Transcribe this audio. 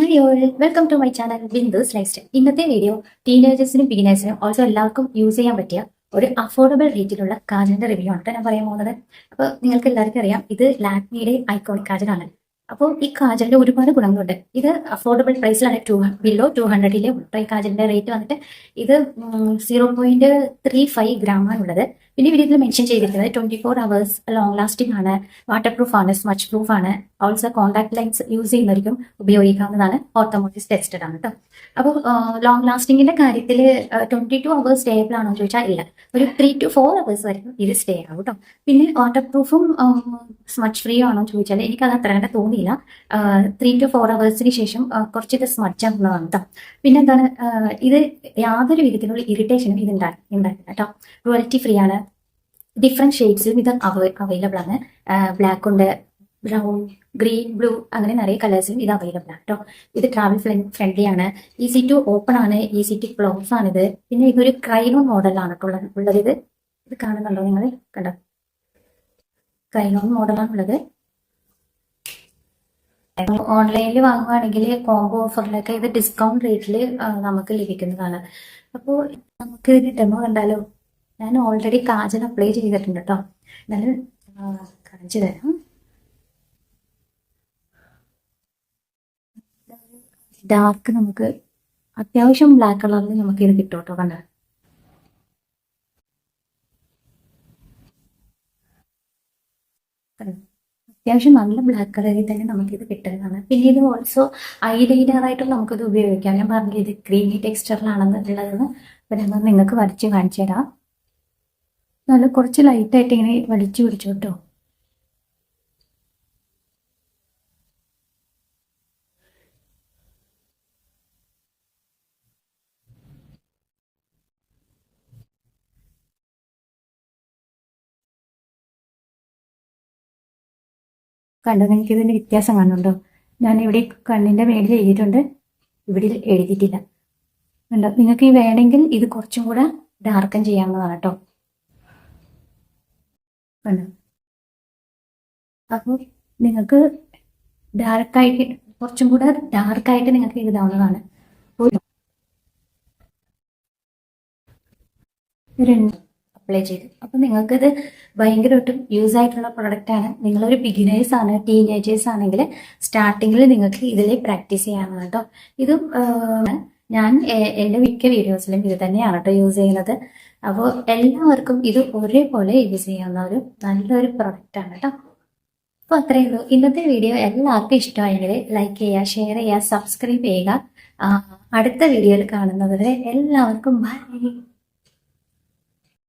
Hi all, welcome to my channel Bindu's lifestyle. ഇന്നത്തെ video ടീനേജേഴ്സിനും ബിഗിനേഴ്സിനും ഓൾസോ എല്ലാവർക്കും യൂസ് ചെയ്യാൻ പറ്റിയ ഒരു അഫോർഡബിൾ റേറ്റിലുള്ള കാജലിന്റെ റിവ്യൂ ആണ് ഞാൻ പറയാൻ പോകുന്നത്. അപ്പോൾ നിങ്ങൾക്ക് എല്ലാവർക്കും അറിയാം, ഇത് ലാക്മിയുടെ ഐക്കോണിക് കാജലാണ്. അപ്പോൾ ഈ കാജലിന്റെ ഒരുപാട് ഗുണങ്ങളുണ്ട്. ഇത് അഫോർഡബിൾ പ്രൈസിലാണ്, ബിലോ 200 ഈ കാജലിന്റെ റേറ്റ് വന്നിട്ട് ഇത് 0.35 ഗ്രാമാണ് ഉള്ളത്. പിന്നെ ഇവർ ഇതിൽ മെൻഷൻ ചെയ്തിരിക്കുന്നത് 24 hours ലോങ് ലാസ്റ്റിംഗ് ആണ്, വാട്ടർ പ്രൂഫ് ആണ്, സ്മച്ച് പ്രൂഫ് ആണ്, ഓൾസോ കോൺടാക്ട് ലെൻസ് യൂസ് ചെയ്യുന്നവർക്കും ഉപയോഗിക്കാവുന്നതാണ്, ഓർത്തോമോട്ടിസ് ടെസ്റ്റഡ് ആണ് കേട്ടോ. അപ്പോൾ ലോങ് ലാസ്റ്റിംഗിന്റെ കാര്യത്തിൽ 22 hours സ്റ്റേബിൾ ആണോ എന്ന് ചോദിച്ചാൽ ഇല്ല, ഒരു 3 to 4 hours വരെയും ഇത് സ്റ്റേ ആവും കേട്ടോ. പിന്നെ വാട്ടർ പ്രൂഫും സ്മച്ച് ഫ്രീ ആണോ എന്ന് ചോദിച്ചാൽ എനിക്കത് അത്ര കണ്ട തോന്നിയില്ല. 3 to 4 hours ശേഷം കുറച്ചിത് സ്മച്ച് ആകുന്നതാണ് കേട്ടോ. പിന്നെ എന്താണ്, ഇത് യാതൊരു വിധത്തിലുള്ള ഇറിറ്റേഷനും ഇത് ഉണ്ടാക്കില്ല കേട്ടോ. ക്വാളിറ്റി ഫ്രീ ആണ്. ഡിഫറെന്റ് ഷെയ്ഡ്സിലും ഇത് അവൈലബിൾ ആണ്. ബ്ലാക്ക് ഉണ്ട്, ബ്രൗൺ, ഗ്രീൻ, ബ്ലൂ, അങ്ങനെ നിറയെ കളേഴ്സിലും ഇത് അവൈലബിൾ ആണ് കേട്ടോ. ഇത് ട്രാവൽ ഫ്രണ്ട്ലി ആണ്, ഈസി ടു ഓപ്പൺ ആണ്, ഈസി ടു ക്ലോസ് ആണിത്. പിന്നെ ഇതൊരു ക്രൈലോൺ മോഡലാണ് ഉള്ളത്. ഇത് കാണുന്നുണ്ടോ നിങ്ങൾ? കണ്ടോ, ക്രൈലോൺ മോഡലാണ് ഉള്ളത്. ഓൺലൈനിൽ വാങ്ങുവാണെങ്കിൽ കോംബോ ഓഫറിലൊക്കെ ഇത് ഡിസ്കൗണ്ട് റേറ്റിൽ നമുക്ക് ലഭിക്കുന്നതാണ്. അപ്പോൾ നമുക്ക് ഇതിന് ഡെമോ കണ്ടാലോ? ഞാൻ ഓൾറെഡി കാജൽ അപ്ലൈ ചെയ്തിട്ടുണ്ട് കേട്ടോ. ഞാൻ കാണിച്ചു തരാം. ഡാർക്ക് നമുക്ക് അത്യാവശ്യം ബ്ലാക്ക് കളറിൽ നമുക്ക് ഇത് കിട്ടും കേട്ടോ. കണ്ടോ, അത്യാവശ്യം നല്ല ബ്ലാക്ക് കളറിൽ തന്നെ നമുക്കിത് കിട്ടുന്നതാണ്. പിന്നെ ഇത് ഓൾസോ ഐലൈനറായിട്ടും നമുക്കിത് ഉപയോഗിക്കാം. ഞാൻ പറഞ്ഞില്ല ഇത് ക്രീമി ടെക്സ്ചറിലാണെന്നുള്ളതെന്ന്. അപ്പം ഞാൻ നിങ്ങൾക്ക് വരച്ച് കാണിച്ചു തരാം. നല്ല കുറച്ച് ലൈറ്റായിട്ട് ഇങ്ങനെ വലിച്ചു പിടിച്ചു കേട്ടോ. കണ്ടോ, നിങ്ങൾക്ക് ഇതിൻ്റെ വ്യത്യാസം കാണുന്നുണ്ടോ? ഞാൻ ഇവിടെ കണ്ണിൻ്റെ മേളിൽ എഴുതിയിട്ടുണ്ട്, ഇവിടെ എഴുതിയിട്ടില്ല. കണ്ടോ, നിങ്ങൾക്ക് ഈ വേണമെങ്കിൽ ഇത് കുറച്ചും കൂടെ ഡാർക്കൻ ചെയ്യാവുന്നതാണ് കേട്ടോ. കണ്ടോ, അപ്പോൾ നിങ്ങൾക്ക് ഡാർക്കായിട്ട് കുറച്ചും കൂടെ ഡാർക്കായിട്ട് നിങ്ങൾക്ക് എഴുതാവുന്നതാണ്. അപ്ലൈ ചെയ്തു. അപ്പം നിങ്ങൾക്കിത് ഭയങ്കരമായിട്ടും യൂസ് ആയിട്ടുള്ള പ്രൊഡക്റ്റാണ്. നിങ്ങളൊരു ബിഗിനേഴ്സ് ആണ്, ടീനേജേഴ്സ് ആണെങ്കിൽ സ്റ്റാർട്ടിങ്ങിൽ നിങ്ങൾക്ക് ഇതിൽ പ്രാക്ടീസ് ചെയ്യാവുന്നതാണ് കേട്ടോ. ഇതും ഞാൻ എൻ്റെ മിക്ക വീഡിയോസിലും ഇത് തന്നെയാണ് കേട്ടോ യൂസ് ചെയ്യുന്നത്. അപ്പോൾ എല്ലാവർക്കും ഇത് ഒരേപോലെ യൂസ് ചെയ്യാവുന്ന ഒരു നല്ലൊരു പ്രൊഡക്റ്റാണ് കേട്ടോ. അപ്പോൾ അത്രയേ ഉള്ളൂ. ഇന്നത്തെ വീഡിയോ എല്ലാവർക്കും ഇഷ്ടമായെങ്കിൽ ലൈക്ക് ചെയ്യുക, ഷെയർ ചെയ്യുക, സബ്സ്ക്രൈബ് ചെയ്യുക. അടുത്ത വീഡിയോയിൽ കാണുന്നത് വരെ എല്ലാവർക്കും ബൈ.